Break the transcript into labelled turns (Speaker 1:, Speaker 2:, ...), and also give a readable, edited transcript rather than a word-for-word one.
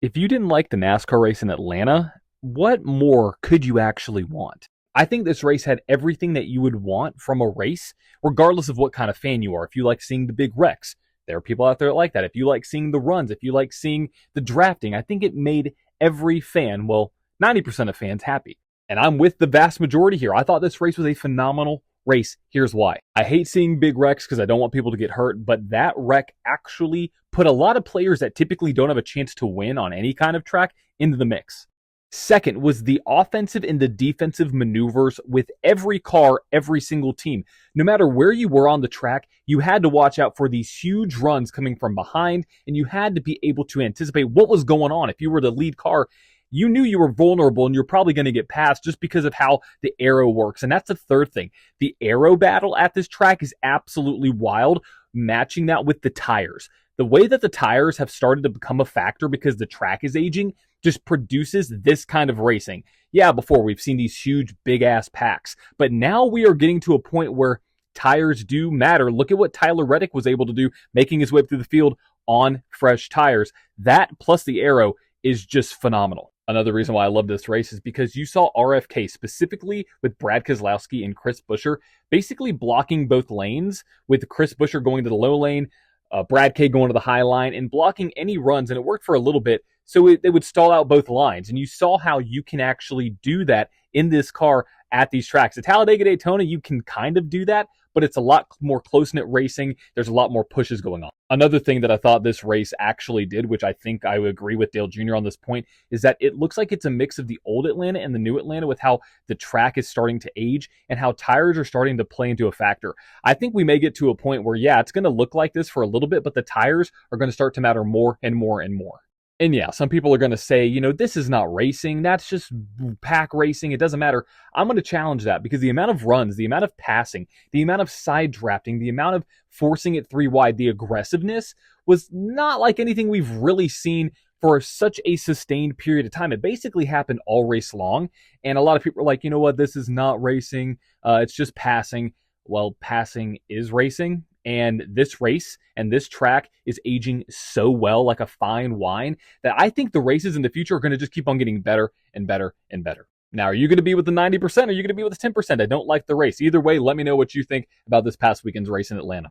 Speaker 1: If you didn't like the NASCAR race in Atlanta, what more could you actually want? I think this race had everything that you would want from a race, regardless of what kind of fan you are. If you like seeing the big wrecks, there are people out there that like that. If you like seeing the runs, if you like seeing the drafting, I think it made every fan, well, 90% of fans happy. And I'm with the vast majority here. I thought this race was a phenomenal race. Here's why. I hate seeing big wrecks because I don't want people to get hurt, but that wreck actually put a lot of players that typically don't have a chance to win on any kind of track into the mix. Second was the offensive and the defensive maneuvers with every car, every single team. No matter where you were on the track, you had to watch out for these huge runs coming from behind, and you had to be able to anticipate what was going on. If you were the lead car, you knew you were vulnerable and you're probably going to get passed just because of how the aero works. And that's the third thing. The aero battle at this track is absolutely wild, matching that with the tires. The way that the tires have started to become a factor because the track is aging just produces this kind of racing. Yeah, before we've seen these huge, big-ass packs, but now we are getting to a point where tires do matter. Look at what Tyler Reddick was able to do, making his way through the field on fresh tires. That plus the aero is just phenomenal. Another reason why I love this race is because you saw RFK, specifically with Brad Keselowski and Chris Buescher, basically blocking both lanes, with Chris Buescher going to the low lane, Brad K going to the high line, and blocking any runs, and it worked for a little bit, so they would stall out both lines. And you saw how you can actually do that in this car at these tracks. At Talladega, Daytona, you can kind of do that, but it's a lot more close-knit racing. There's a lot more pushes going on. Another thing that I thought this race actually did, which I think I would agree with Dale Jr. on this point, is that it looks like it's a mix of the old Atlanta and the new Atlanta with how the track is starting to age and how tires are starting to play into a factor. I think we may get to a point where, yeah, it's going to look like this for a little bit, but the tires are going to start to matter more and more and more. And yeah, some people are going to say, this is not racing. That's just pack racing. It doesn't matter. I'm going to challenge that because the amount of runs, the amount of passing, the amount of side drafting, the amount of forcing it three wide, the aggressiveness was not like anything we've really seen for such a sustained period of time. It basically happened all race long. And a lot of people are like, you know what? This is not racing. It's just passing. Well, passing is racing. And this race and this track is aging so well, like a fine wine, that I think the races in the future are going to just keep on getting better and better and better. Now, are you going to be with the 90%? Or are you going to be with the 10%? I don't like the race. Either way, let me know what you think about this past weekend's race in Atlanta.